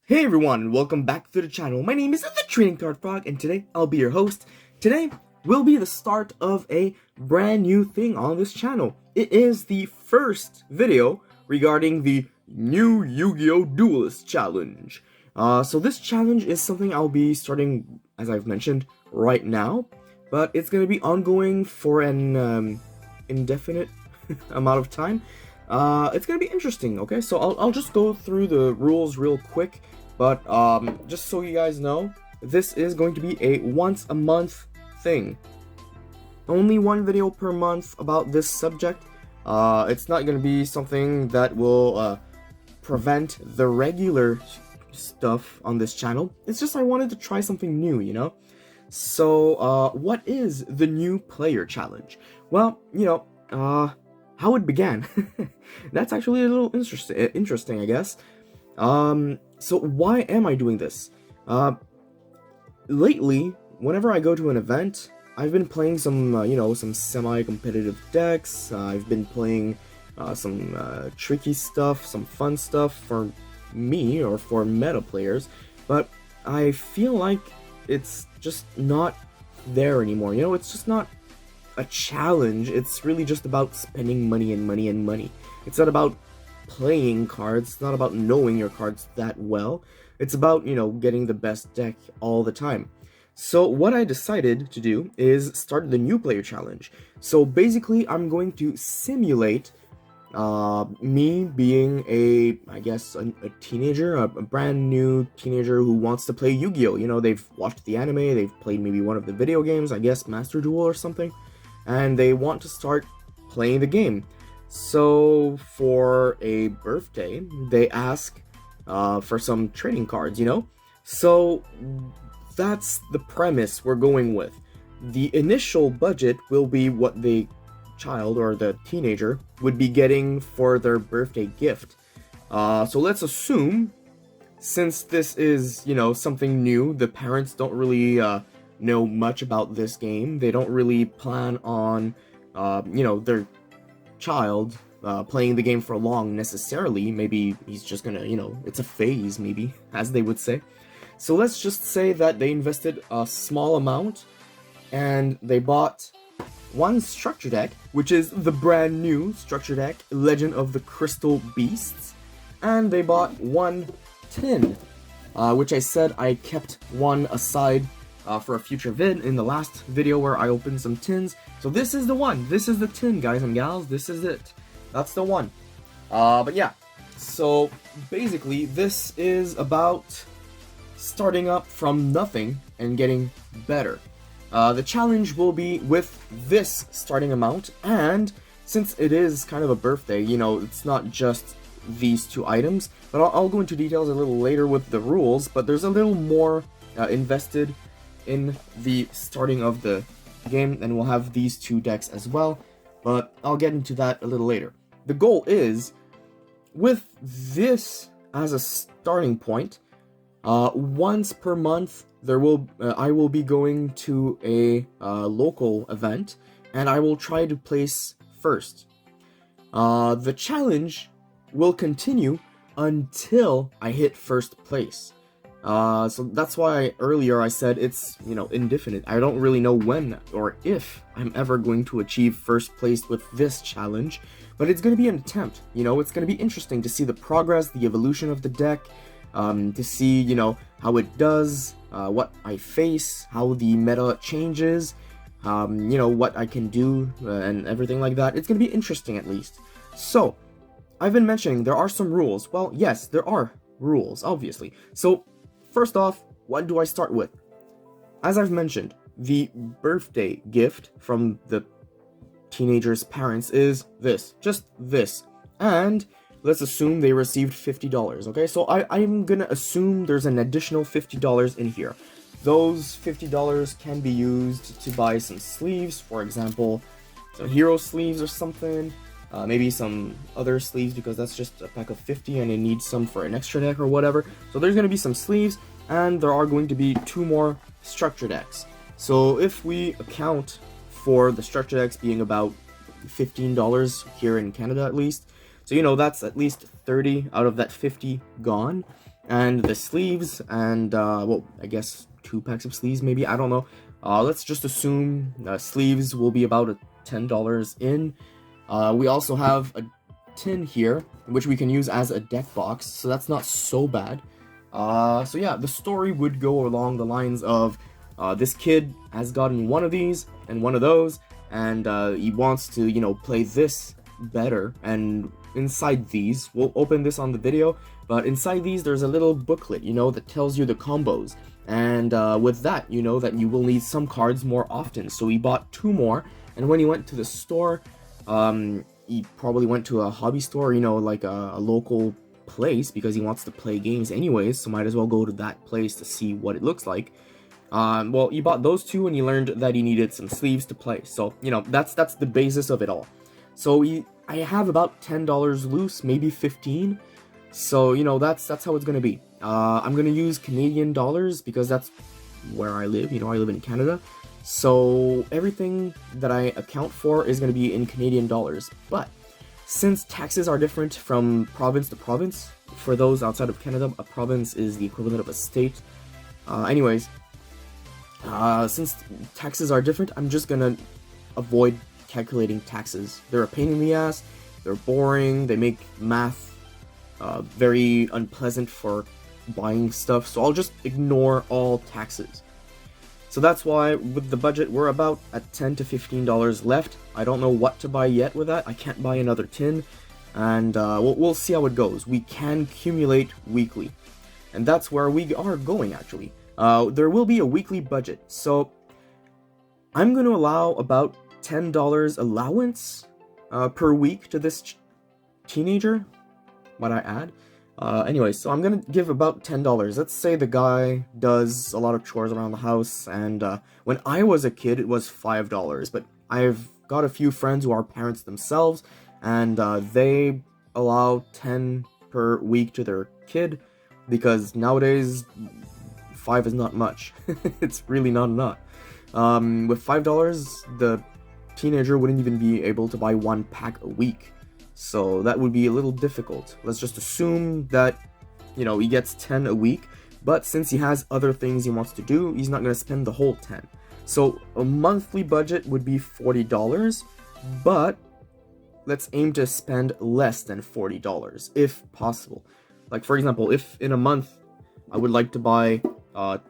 Hey everyone, welcome back to the channel. My name is the Trading Card Frog, and today I'll be your host. Today will be the start of a brand new thing on this channel. It is the first video regarding the new Yu-Gi-Oh! Duelist challenge. So this challenge is something I'll be starting, as I've mentioned, right now, but it's going to be ongoing for an indefinite amount of time. It's gonna be interesting, okay? So I'll just go through the rules real quick, but just so you guys know, this is going to be a once a month thing. Only one video per month about this subject. It's not gonna be something that will prevent the regular stuff on this channel. It's just I wanted to try something new, you know? So, what is the new player challenge? Well, how it began. That's actually a little interesting, I guess. So why am I doing this? Lately, whenever I go to an event, I've been playing some, some semi-competitive decks. I've been playing some tricky stuff, some fun stuff for me or for meta players, but I feel like it's just not there anymore. It's just not a challenge. It's really just about spending money and money and money. It's not about playing cards. It's not about knowing your cards that well. It's about, getting the best deck all the time. So what I decided to do is start the new player challenge. So basically, I'm going to simulate me being a teenager, a brand new teenager who wants to play Yu-Gi-Oh! They've watched the anime, they've played maybe one of the video games, I guess Master Duel or something, and they want to start playing the game. So for a birthday, they ask for some trading cards, So that's the premise we're going with. The initial budget will be what the child or the teenager would be getting for their birthday gift. So let's assume, since this is, something new, the parents don't really know much about this game. They don't really plan on, their child playing the game for long necessarily. Maybe he's just gonna, it's a phase, maybe, as they would say. So let's just say that they invested a small amount and they bought one structure deck, which is the brand new structure deck, Legend of the Crystal Beasts, and they bought one tin, which I said I kept one aside for a future vid in the last video where I opened some tins. So this is the one. This is the tin, guys and gals. This is it. That's the one. But yeah. So basically, this is about starting up from nothing and getting better. The challenge will be with this starting amount, and since it is kind of a birthday, it's not just these two items, but I'll go into details a little later with the rules, but there's a little more invested in the starting of the game, and we'll have these two decks as well, but I'll get into that a little later. The goal is, with this as a starting point, once per month I will be going to a local event, and I will try to place first. The challenge will continue until I hit first place. So that's why earlier I said it's, indefinite. I don't really know when or if I'm ever going to achieve first place with this challenge, but it's going to be an attempt. It's going to be interesting to see the progress, the evolution of the deck, to see, how it does, what I face, how the meta changes, what I can do, and everything like that. It's going to be interesting, at least. So, I've been mentioning there are some rules. Well, yes, there are rules, obviously. So, first off, what do I start with? As I've mentioned, the birthday gift from the teenager's parents is this. Just this. And let's assume they received $50, okay? So I'm gonna assume there's an additional $50 in here. Those $50 can be used to buy some sleeves, for example, some hero sleeves or something. Maybe some other sleeves, because that's just a pack of 50 and it needs some for an extra deck or whatever. So there's going to be some sleeves, and there are going to be 2 more structure decks. So if we account for the structure decks being about $15 here in Canada at least, so that's at least 30 out of that 50 gone. and the sleeves, and well, I guess 2 packs of sleeves maybe, I don't know. Let's just assume sleeves will be about $10 in. We also have a tin here, which we can use as a deck box, so that's not so bad. So yeah, the story would go along the lines of this kid has gotten one of these and one of those, and he wants to, you know, play this better. And inside these, we'll open this on the video, but inside these there's a little booklet, you know, that tells you the combos. And with that, you know that you will need some cards more often. So he bought 2 more, and when he went to the store, he probably went to a hobby store, you know, like a local place, because he wants to play games anyways, so might as well go to that place to see what it looks like. Well, he bought those 2, and he learned that he needed some sleeves to play. So, you know, that's the basis of it all. So I have about $10 loose, maybe 15. So, you know, that's how it's gonna be. I'm gonna use Canadian dollars because that's where I live. You know, I live in Canada. So everything that I account for is gonna be in Canadian dollars. But since taxes are different from province to province, for those outside of Canada, a province is the equivalent of a state. Anyways, since taxes are different, I'm just gonna avoid calculating taxes. They're a pain in the ass, they're boring, they make math very unpleasant for buying stuff, so I'll just ignore all taxes. So that's why with the budget we're about at $10 to $15 left. I don't know what to buy yet with that. I can't buy another tin, and we'll see how it goes. We can accumulate weekly, and that's where we are going actually. There will be a weekly budget, so I'm going to allow about $10 allowance per week to this teenager. What I add? Anyway, so I'm gonna give about $10. Let's say the guy does a lot of chores around the house, and when I was a kid it was $5, but I've got a few friends who are parents themselves, and they allow 10 per week to their kid, because nowadays 5 is not much. It's really not enough. With $5, the teenager wouldn't even be able to buy 1 pack a week. So that would be a little difficult. Let's just assume that, you know, he gets 10 a week, but since he has other things he wants to do, he's not going to spend the whole 10. So a monthly budget would be $40, but let's aim to spend less than $40 if possible. Like, for example, if in a month I would like to buy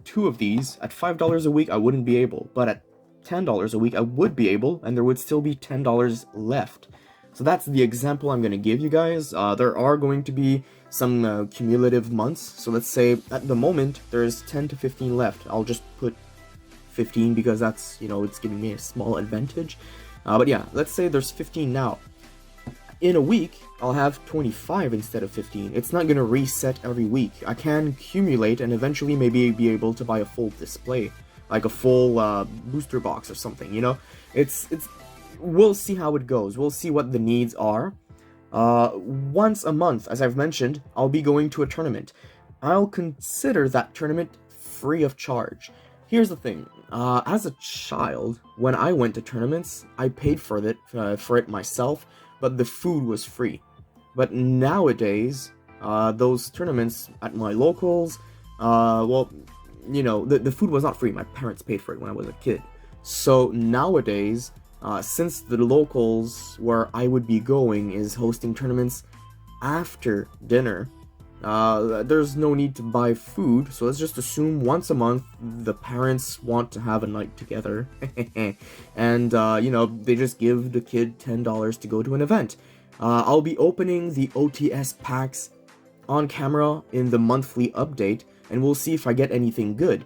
2 of these, at $5 a week I wouldn't be able, but at $10 a week I would be able, and there would still be $10 left. So that's the example I'm going to give you guys. There are going to be some cumulative months. So let's say at the moment there's 10 to 15 left. I'll just put 15 because that's, you know, it's giving me a small advantage. But yeah, let's say there's 15 now. In a week, I'll have 25 instead of 15. It's not going to reset every week. I can accumulate and eventually maybe be able to buy a full display, like a full booster box or something, you know? We'll see how it goes. We'll see what the needs are. Once a month, as I've mentioned, I'll be going to a tournament. I'll consider that tournament free of charge. Here's the thing. As a child, when I went to tournaments, I paid for it myself, but the food was free. But nowadays, those tournaments at my locals, well, you know, the food was not free. My parents paid for it when I was a kid. So nowadays, since the locals where I would be going is hosting tournaments after dinner, there's no need to buy food, so let's just assume once a month the parents want to have a night together, and, you know, they just give the kid $10 to go to an event. I'll be opening the OTS packs on camera in the monthly update, and we'll see if I get anything good.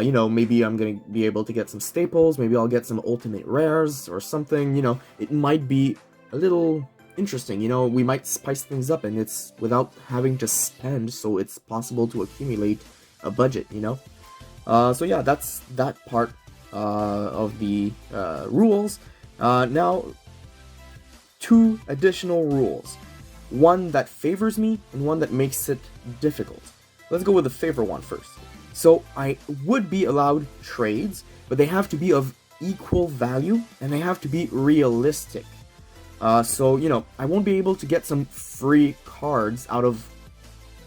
You know, maybe I'm gonna be able to get some staples, maybe I'll get some ultimate rares or something, you know, it might be a little interesting, you know, we might spice things up, and it's without having to spend, so it's possible to accumulate a budget, you know? So yeah, that's that part of the rules. Now, 2 additional rules. One that favors me, and one that makes it difficult. Let's go with the favor one first. So I would be allowed trades, but they have to be of equal value, and they have to be realistic. So, you know, I won't be able to get some free cards out of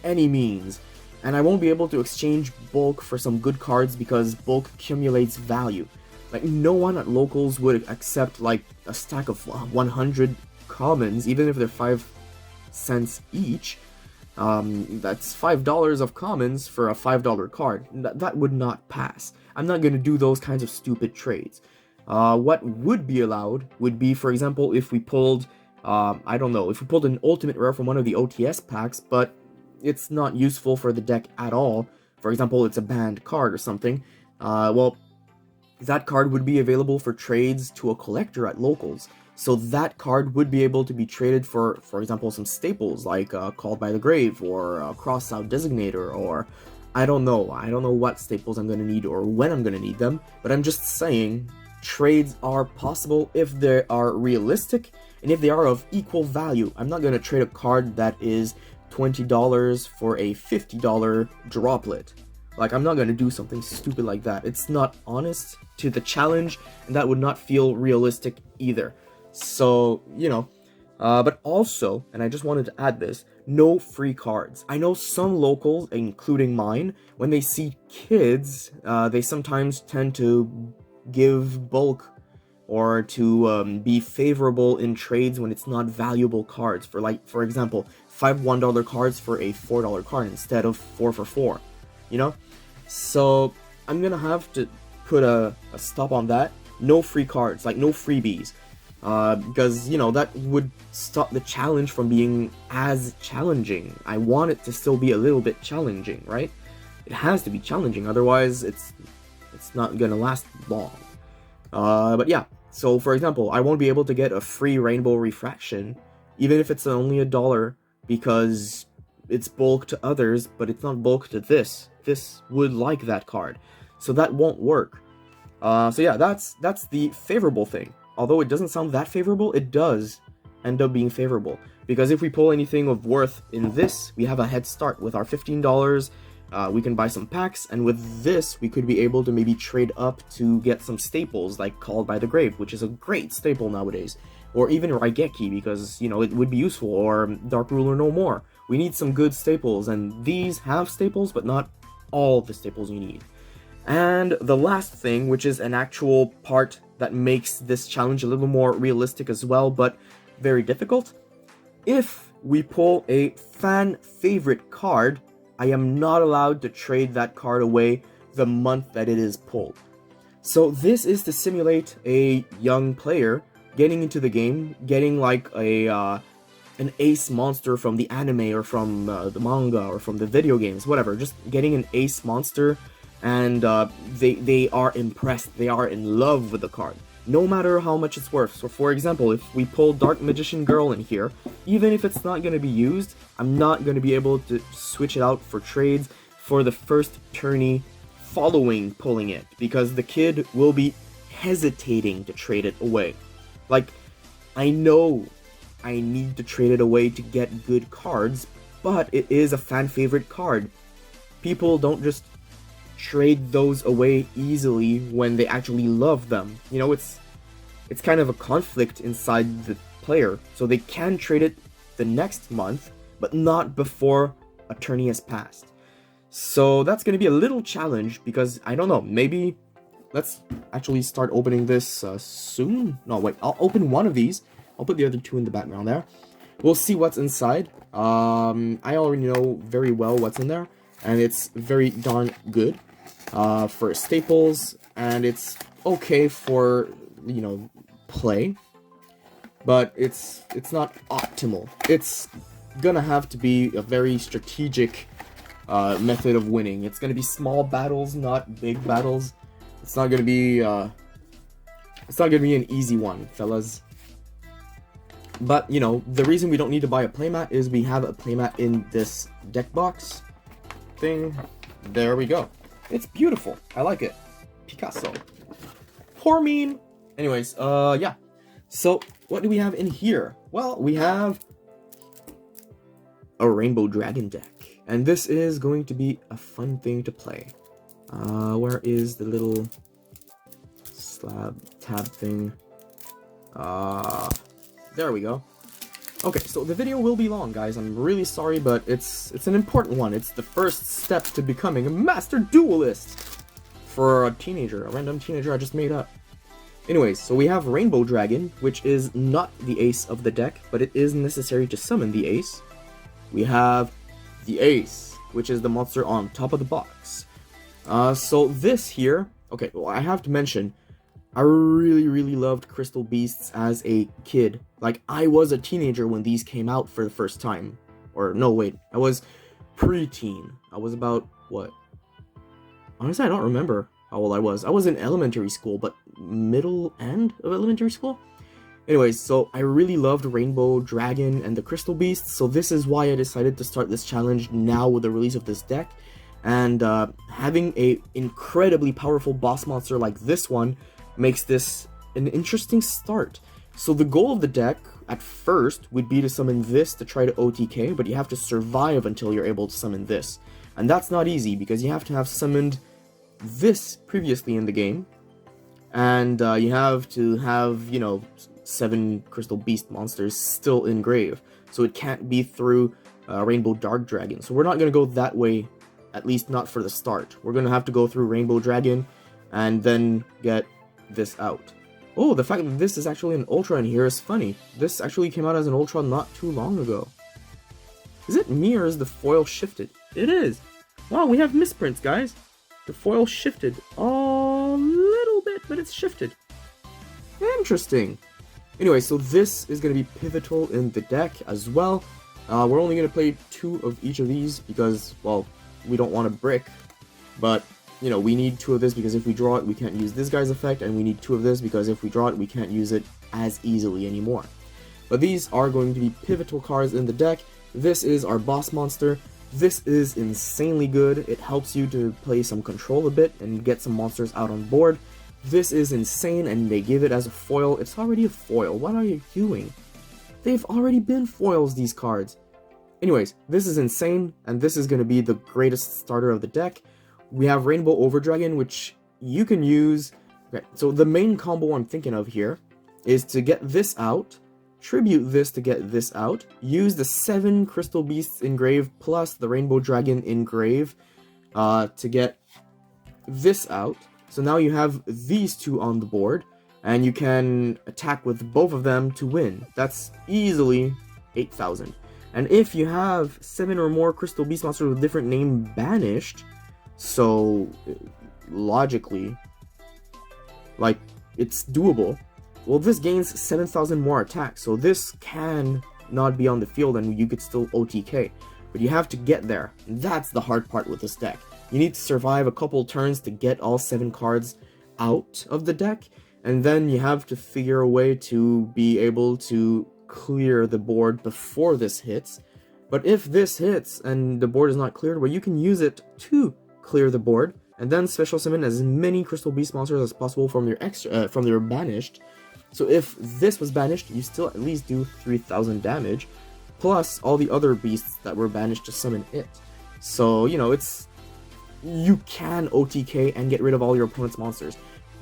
any means. And I won't be able to exchange bulk for some good cards because bulk accumulates value. Like, no one at locals would accept, like, a stack of 100 commons, even if they're 5 cents each. That's $5 of commons for a $5 card. That would not pass. I'm not going to do those kinds of stupid trades. What would be allowed would be, for example, if we pulled, I don't know, if we pulled an ultimate rare from one of the OTS packs, but it's not useful for the deck at all. For example, it's a banned card or something. Well, that card would be available for trades to a collector at locals. So that card would be able to be traded for example, some staples like Called by the Grave or Cross Out Designator, or I don't know what staples I'm going to need or when I'm going to need them, but I'm just saying trades are possible if they are realistic and if they are of equal value. I'm not going to trade a card that is $20 for a $50 droplet. Like, I'm not going to do something stupid like that. It's not honest to the challenge, and that would not feel realistic either. So, you know, but also, and I just wanted to add this, no free cards. I know some locals, including mine, when they see kids, they sometimes tend to give bulk or to be favorable in trades when it's not valuable cards. For example, 5 $1 cards for a $4 card instead of 4 for 4, you know? So I'm gonna have to put a stop on that. No free cards, like no freebies. Because, you know, that would stop the challenge from being as challenging. I want it to still be a little bit challenging, right? It has to be challenging, otherwise it's not gonna last long. But yeah, so for example, I won't be able to get a free Rainbow Refraction, even if it's only $1, because it's bulk to others, but it's not bulk to this. This would like that card, so that won't work. So yeah, that's the favorable thing. Although it doesn't sound that favorable, it does end up being favorable. Because if we pull anything of worth in this, we have a head start. With our $15, we can buy some packs, and with this, we could be able to maybe trade up to get some staples, like Called by the Grave, which is a great staple nowadays. Or even Raigeki, because, you know, it would be useful, or Dark Ruler No More. We need some good staples, and these have staples, but not all the staples you need. And the last thing, which is an actual part that makes this challenge a little more realistic as well, but very difficult. If we pull a fan favorite card, I am not allowed to trade that card away the month that it is pulled. So this is to simulate a young player getting into the game, getting like an ace monster from the anime or from the manga or from the video games, whatever, just getting an ace monster, and they are impressed, they are in love with the card, no matter how much it's worth. So for example, if we pull Dark Magician Girl in here, even if it's not going to be used, I'm not going to be able to switch it out for trades for the first tourney following pulling it, because the kid will be hesitating to trade it away. Like, I know I need to trade it away to get good cards, but it is a fan favorite card. People don't just trade those away easily when they actually love them. You know, it's kind of a conflict inside the player, so they can trade it the next month, but not before a tourney has passed. So that's going to be a little challenge, because I don't know, maybe let's actually start opening this soon. No, wait, I'll open one of these. I'll put the other two in the background there. We'll see what's inside. I already know very well what's in there, and it's very darn good for staples, and it's okay for, you know, play, but it's not optimal. It's gonna have to be a very strategic method of winning. It's gonna be small battles, not big battles. It's not gonna be an easy one, fellas. But, you know, the reason we don't need to buy a playmat is we have a playmat in this deck box thing. There we go. It's beautiful. I like it. Picasso. Poor mean. Anyways, yeah. So, what do we have in here? Well, we have a Rainbow Dragon deck. And this is going to be a fun thing to play. Where is the little tab thing? There we go. Okay, so the video will be long, guys. I'm really sorry, but it's an important one. It's the first step to becoming a master duelist for a teenager, a random teenager I just made up. Anyways, so we have Rainbow Dragon, which is not the ace of the deck, but it is necessary to summon the ace. We have the ace, which is the monster on top of the box. So this here, okay, well, I have to mention, I really loved Crystal Beasts as a kid. Like, I was a teenager when these came out for the first time. Or, no, wait, I was pre-teen. I was about, what? Honestly, I don't remember how old I was. I was in elementary school, but middle end of elementary school? Anyways, so I really loved Rainbow Dragon and the Crystal Beasts, so this is why I decided to start this challenge now with the release of this deck. And having a incredibly powerful boss monster like this one makes this an interesting start. So the goal of the deck, at first, would be to summon this to try to OTK, but you have to survive until you're able to summon this. And that's not easy, because you have to have summoned this previously in the game, and you have to have, you know, 7 Crystal Beast monsters still in grave, so it can't be through Rainbow Dark Dragon. So we're not going to go that way, at least not for the start. We're going to have to go through Rainbow Dragon, and then get this out. Oh, the fact that this is actually an Ultra in here is funny. This actually came out as an Ultra not too long ago. Is it me, or is the foil shifted? It is! Wow, we have misprints, guys! The foil shifted a little bit, but it's shifted. Interesting. Anyway, so this is going to be pivotal in the deck as well. We're only going to play 2 of each of these because, well, we don't want a brick. But, you know, we need 2 of this because if we draw it, we can't use this guy's effect. And we need 2 of this because if we draw it, we can't use it as easily anymore. But these are going to be pivotal cards in the deck. This is our boss monster. This is insanely good. It helps you to play some control a bit and get some monsters out on board. This is insane, and they give it as a foil. It's already a foil. What are you doing? They've already been foils, these cards. Anyways, this is insane, and this is going to be the greatest starter of the deck. We have Rainbow Overdragon, which you can use. Okay, so the main combo I'm thinking of here is to get this out, tribute this to get this out, use the 7 Crystal Beasts in grave plus the Rainbow Dragon in grave to get this out. So now you have these 2 on the board, and you can attack with both of them to win. That's easily 8,000. And if you have 7 or more Crystal Beast monsters with different name banished, so logically, like, it's doable. Well, this gains 7,000 more attack, so this can not be on the field and you could still OTK. But you have to get there. That's the hard part with this deck. You need to survive a couple turns to get all 7 cards out of the deck, and then you have to figure a way to be able to clear the board before this hits. But if this hits and the board is not cleared, well, you can use it to clear the board, and then special summon as many Crystal Beast monsters as possible from your banished. So if this was banished, you still at least do 3,000 damage, plus all the other beasts that were banished to summon it. So, you know, you can OTK and get rid of all your opponent's monsters,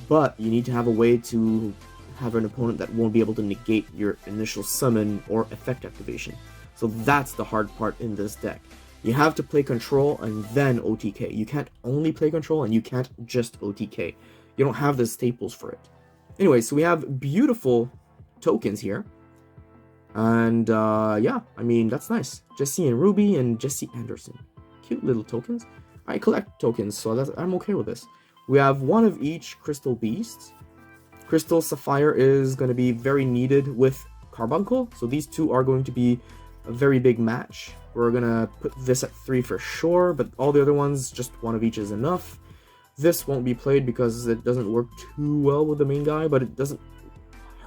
but you need to have a way to have an opponent that won't be able to negate your initial summon or effect activation. So that's the hard part in this deck. You have to play control and then OTK. You can't only play control and you can't just OTK. You don't have the staples for it. Anyway, so we have beautiful tokens here. And yeah, I mean, that's nice. Jesse and Ruby and Jesse Anderson. Cute little tokens. I collect tokens, so I'm okay with this. We have 1 of each Crystal Beast. Crystal Sapphire is going to be very needed with Carbuncle, so these 2 are going to be a very big match. We're going to put this at 3 for sure, but all the other ones, just 1 of each is enough. This won't be played because it doesn't work too well with the main guy, but it doesn't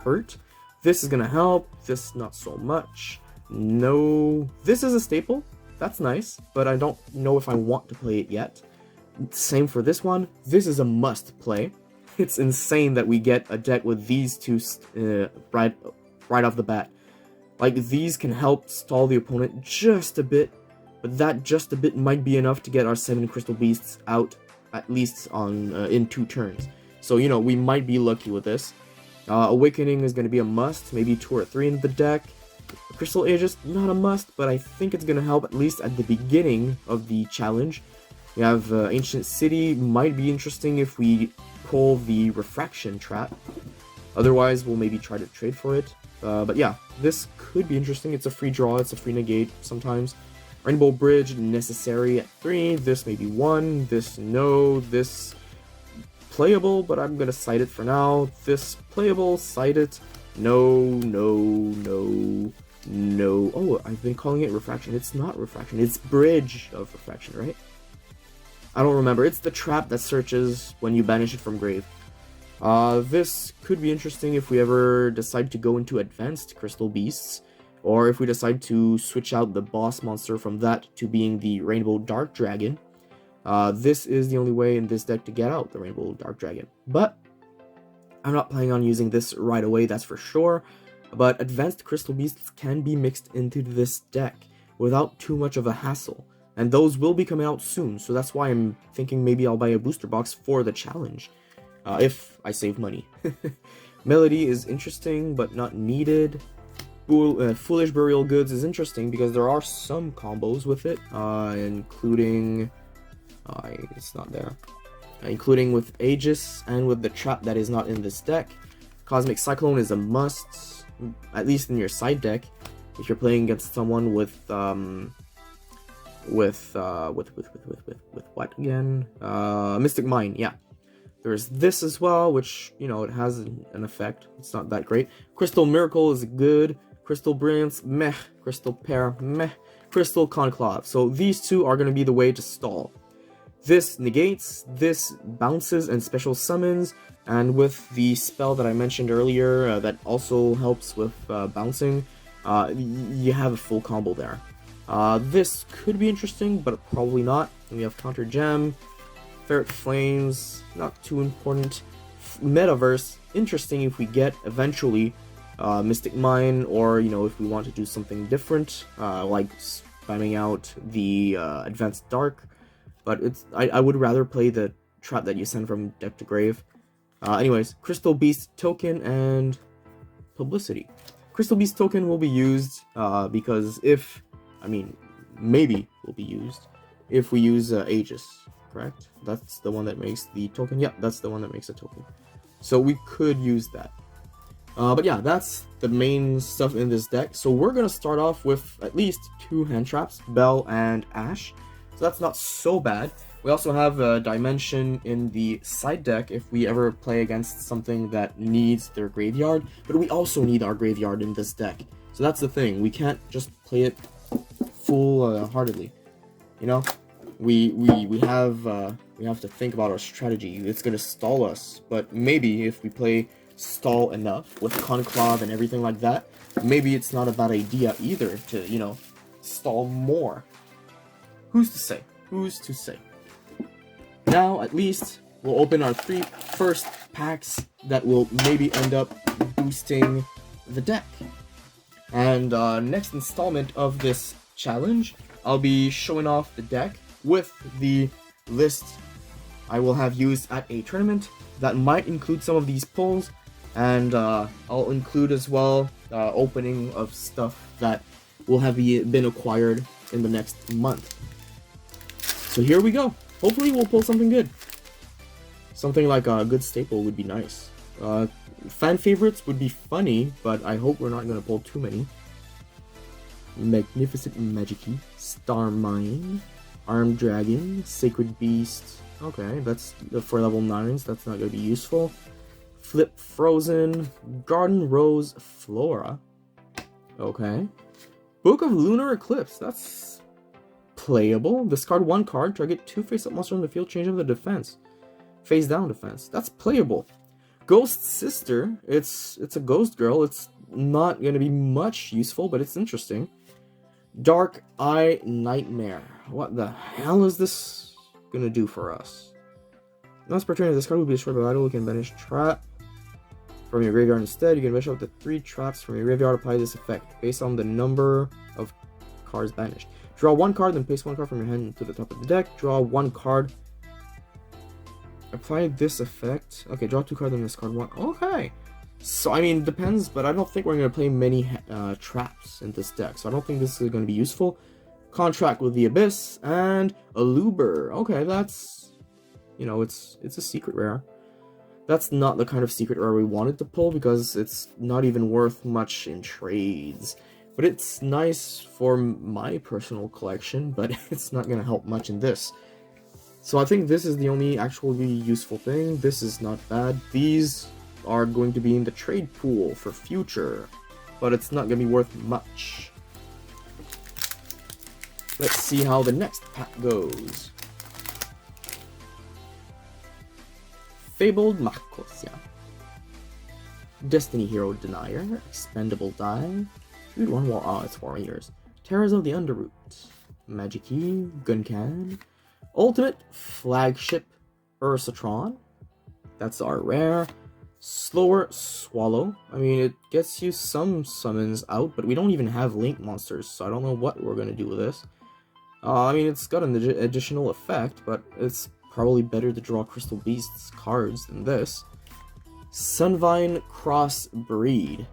hurt. This is going to help, this not so much. No, this is a staple. That's nice, but I don't know if I want to play it yet. Same for this one. This is a must play. It's insane that we get a deck with these 2 right off the bat. Like, these can help stall the opponent just a bit, but that just a bit might be enough to get our 7 Crystal Beasts out, at least on in 2 turns. So, you know, we might be lucky with this. Awakening is going to be a must, maybe 2 or 3 in the deck. Crystal Aegis, not a must, but I think it's gonna help at least at the beginning of the challenge. We have Ancient City, might be interesting if we pull the Refraction trap. Otherwise, we'll maybe try to trade for it. But yeah, this could be interesting. It's a free draw, it's a free negate sometimes. Rainbow Bridge, necessary at 3. This maybe 1. This no. This playable, but I'm gonna cite it for now. This playable, cite it. No, no, no, no. Oh, I've been calling it Refraction. It's not Refraction. It's Bridge of Refraction, right? I don't remember. It's the trap that searches when you banish it from grave. This could be interesting if we ever decide to go into Advanced Crystal Beasts, or if we decide to switch out the boss monster from that to being the Rainbow Dark Dragon. This is the only way in this deck to get out the Rainbow Dark Dragon. But I'm not planning on using this right away, that's for sure. But Advanced Crystal Beasts can be mixed into this deck without too much of a hassle. And those will be coming out soon, so that's why I'm thinking maybe I'll buy a booster box for the challenge. If I save money. Melody is interesting, but not needed. Foolish Burial Goods is interesting because there are some combos with it, including... it's not there. Including with Aegis and with the trap that is not in this deck. Cosmic Cyclone is a must, at least in your side deck, if you're playing against someone with what again? Mystic Mine, yeah. There's this as well, which, you know, it has an effect. It's not that great. Crystal Miracle is good. Crystal Brilliance, meh. Crystal Pair, meh. Crystal Conclave. So these two are going to be the way to stall. This negates, this bounces and special summons, and with the spell that I mentioned earlier that also helps with bouncing, you have a full combo there. This could be interesting, but probably not. We have Counter Gem, Ferret Flames, not too important. Metaverse, interesting if we get eventually Mystic Mine, or, you know, if we want to do something different, like spamming out the Advanced Dark. But I would rather play the trap that you send from deck to grave. Anyways, Crystal Beast token and publicity. Crystal Beast token will be used because maybe will be used if we use Aegis, correct? That's the one that makes the token. Yeah, that's the one that makes a token. So we could use that. But yeah, that's the main stuff in this deck. So we're gonna start off with at least 2 hand traps, Bell and Ash. So that's not so bad. We also have a Dimension in the side deck if we ever play against something that needs their graveyard, but we also need our graveyard in this deck. So that's the thing, we can't just play it full-heartedly. You know, we have to think about our strategy. It's gonna stall us, but maybe if we play stall enough with Conclave and everything like that, maybe it's not a bad idea either to, you know, stall more. Who's to say? Who's to say? Now, at least, we'll open our 3 first packs that will maybe end up boosting the deck. And next installment of this challenge, I'll be showing off the deck with the list I will have used at a tournament that might include some of these pulls, and I'll include as well opening of stuff that will have been acquired in the next month. So here we go. Hopefully we'll pull something good. Something like a good staple would be nice. Fan favorites would be funny, but I hope we're not going to pull too many. Magnificent Magic-y, Star Mine, Armed Dragon, Sacred Beast. Okay, that's for level 9s, that's not going to be useful. Flip Frozen, Garden Rose Flora. Okay. Book of Lunar Eclipse, that's playable. Discard 1 card, target 2 face-up monsters on the field, change up the defense. Face-down defense, that's playable. Ghost Sister, it's a ghost girl, it's not going to be much useful, but it's interesting. Dark Eye Nightmare, what the hell is this going to do for us? Once per turn, this card will be destroyed by battle, you can banish trap from your graveyard instead. You can banish up to 3 traps from your graveyard, apply this effect based on the number of cards banished. Draw 1 card, then paste 1 card from your hand to the top of the deck. Draw 1 card. Apply this effect. Okay, draw 2 cards, then discard 1. Okay. So, I mean, it depends, but I don't think we're going to play many traps in this deck, so I don't think this is going to be useful. Contract with the Abyss, and Aluber. Okay, that's, you know, it's a secret rare. That's not the kind of secret rare we wanted to pull, because it's not even worth much in trades. But it's nice for my personal collection, but it's not going to help much in this. So I think this is the only actually useful thing. This is not bad. These are going to be in the trade pool for future, but it's not going to be worth much. Let's see how the next pack goes. Fabled Makosia. Destiny Hero Denier. Expendable Die. Shoot one wall. Oh, it's Warriors. Terrors of the Underroot. Magic Key. Guncan. Ultimate Flagship Ursatron. That's our rare. Slower Swallow. I mean, it gets you some summons out, but we don't even have Link monsters, so I don't know what we're gonna do with this. I mean, it's got an additional effect, but it's probably better to draw Crystal Beasts cards than this. Sunvine Crossbreed.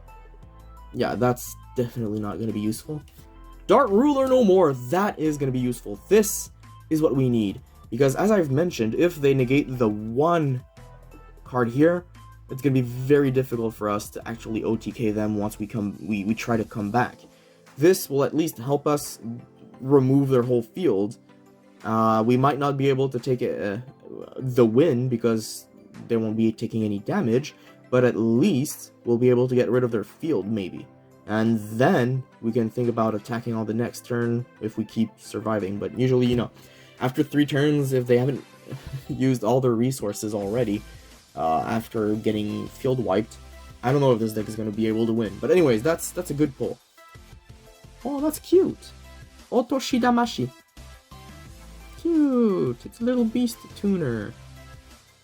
Yeah, that's definitely not gonna be useful. Dart Ruler No More. That is gonna be useful. This is what we need, because as I've mentioned, if they negate the one card here, it's going to be very difficult for us to actually OTK them once we try to come back. This will at least help us remove their whole field. We might not be able to take the win because they won't be taking any damage, but at least we'll be able to get rid of their field, maybe. And then we can think about attacking on the next turn if we keep surviving. But usually, you know, after 3 turns, if they haven't used all their resources already, after getting field wiped, I don't know if this deck is going to be able to win. But anyways, that's a good pull. Oh, that's cute. Otoshidamashi. Cute. It's a little beast tuner.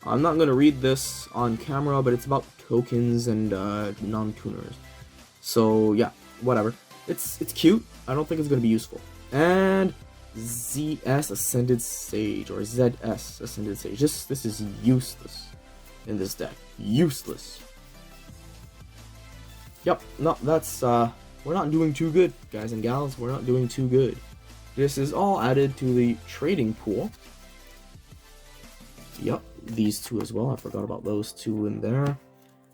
I'm not going to read this on camera, but it's about tokens and non-tuners. So yeah, whatever. It's cute. I don't think it's going to be useful. And ZS Ascended Sage, or ZS Ascended Sage. This is useless in this deck. Useless. Yep, no, that's, we're not doing too good, guys and gals. We're not doing too good. This is all added to the trading pool. Yep, these two as well. I forgot about those two in there.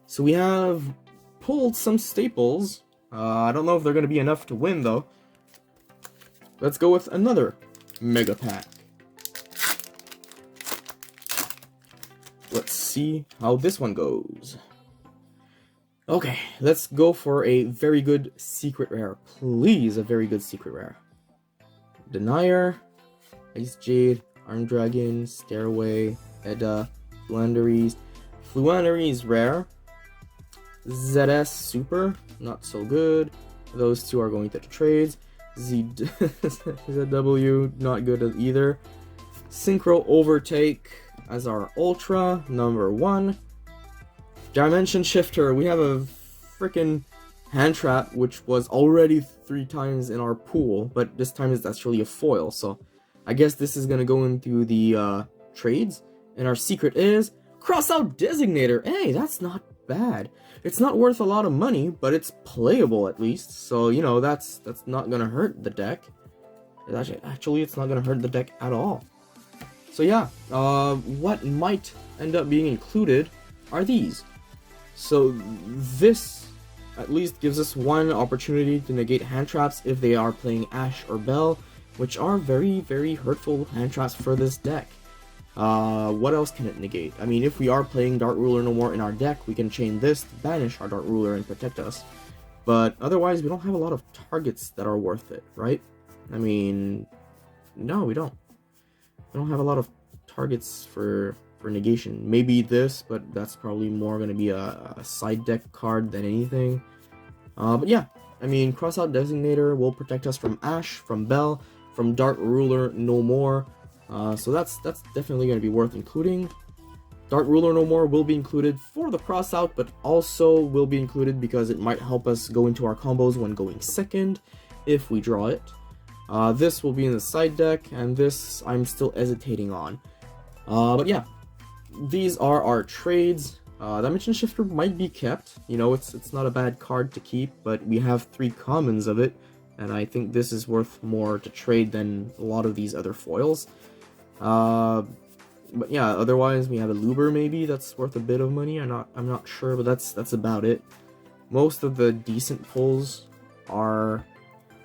So we have pulled some staples. I don't know if they're going to be enough to win, though. Let's go with another Mega Pack. Let's see how this one goes. Okay, let's go for a very good secret rare. Please, a very good secret rare. Denier, Ice Jade, Iron Dragon, Stairway, Edda, Fluanderies. Fluanderies rare. ZS Super, not so good. Those two are going to the trades. ZW, not good either. Synchro Overtake as our Ultra, number 1. Dimension Shifter, we have a freaking hand trap, which was already 3 times in our pool, but this time it's actually a foil, so I guess this is gonna go into the trades. And our secret is Crossout Designator. Hey, that's not bad. It's not worth a lot of money, but it's playable at least, so you know, that's not gonna hurt the deck. Actually, it's not gonna hurt the deck at all. So yeah, what might end up being included are these. So this at least gives us one opportunity to negate hand traps if they are playing Ash or Bell, which are very, very hurtful hand traps for this deck. What else can it negate? I mean, if we are playing Dart Ruler No More in our deck, we can chain this to banish our Dart Ruler and protect us. But otherwise, we don't have a lot of targets that are worth it, right? I mean, no, we don't. We don't have a lot of targets for negation. Maybe this, but that's probably more going to be a side deck card than anything. But yeah, I mean, Crossout Designator will protect us from Ash, from Bell, from Dart Ruler No More. So that's definitely going to be worth including. Dart Ruler No More will be included for the Crossout, but also will be included because it might help us go into our combos when going second, if we draw it. This will be in the side deck, and this I'm still hesitating on. But yeah, these are our trades. Dimension Shifter might be kept. You know, it's not a bad card to keep, but we have 3 commons of it, and I think this is worth more to trade than a lot of these other foils. But yeah, otherwise we have a Luber maybe that's worth a bit of money. I'm not sure, but that's about it. Most of the decent pulls are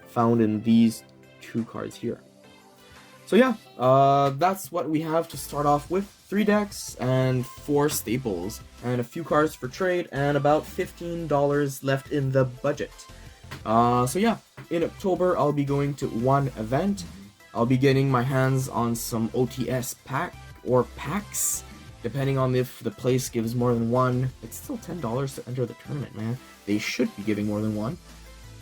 found in these 2 cards here. So yeah, that's what we have to start off with. 3 decks and 4 staples, and a few cards for trade, and about $15 left in the budget. So yeah, in October I'll be going to 1 event. I'll be getting my hands on some OTS pack or packs, depending on if the place gives more than 1. It's still $10 to enter the tournament, man. They should be giving more than 1.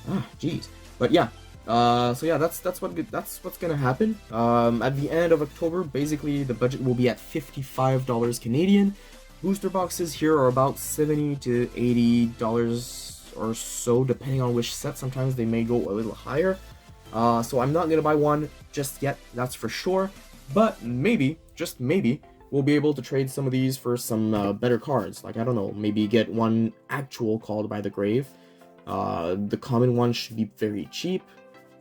Ah, jeez. But yeah. So yeah, that's what's gonna happen. At the end of October, basically the budget will be at $55 Canadian. Booster boxes here are about $70 to $80 or so, depending on which set. Sometimes they may go a little higher. So I'm not gonna buy one just yet, that's for sure. But maybe, just maybe, we'll be able to trade some of these for some better cards. Like, I don't know, maybe get one actual Called by the Grave. The common one should be very cheap.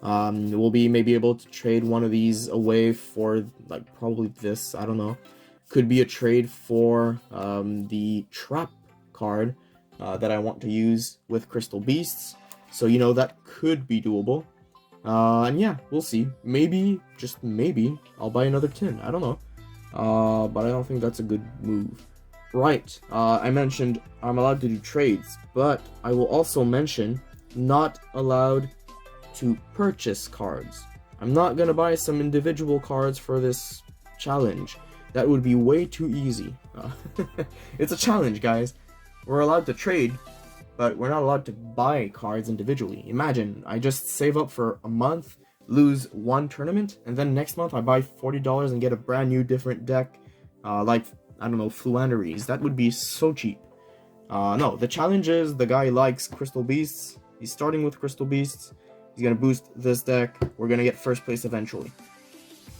We'll be maybe able to trade one of these away for, like, probably this, I don't know. Could be a trade for the Trap card that I want to use with Crystal Beasts. So, you know, that could be doable. And yeah, we'll see. Maybe, just maybe, I'll buy another tin. I don't know. But I don't think that's a good move. Right, I mentioned I'm allowed to do trades, but I will also mention not allowed to purchase cards. I'm not gonna buy some individual cards for this challenge. That would be way too easy. It's a challenge, guys. We're allowed to trade, but we're not allowed to buy cards individually. Imagine, I just save up for a month, lose 1 tournament, and then next month I buy $40 and get a brand new different deck, like, I don't know, Fluanderies. That would be so cheap. No, the challenge is the guy likes Crystal Beasts. He's starting with Crystal Beasts. He's gonna boost this deck. We're gonna get first place eventually,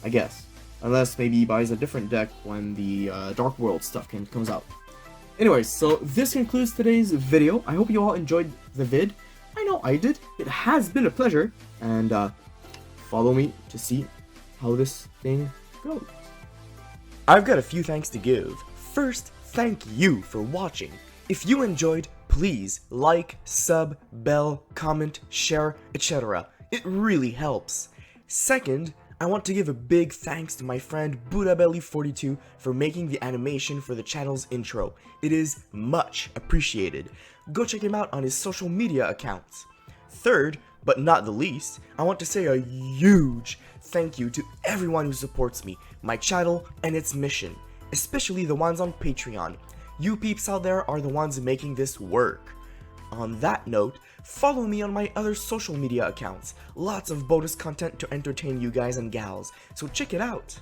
I guess. Unless maybe he buys a different deck when the Dark World stuff comes out. Anyways, so this concludes today's video. I hope you all enjoyed the vid. I know I did. It has been a pleasure. And follow me to see how this thing goes. I've got a few thanks to give. First, thank you for watching. If you enjoyed, please like, sub, bell, comment, share, etc. It really helps. Second, I want to give a big thanks to my friend BuddhaBelly42 for making the animation for the channel's intro. It is much appreciated. Go check him out on his social media accounts. Third, but not the least, I want to say a huge thank you to everyone who supports me, my channel, and its mission, especially the ones on Patreon. You peeps out there are the ones making this work. On that note, follow me on my other social media accounts. Lots of bonus content to entertain you guys and gals, so check it out.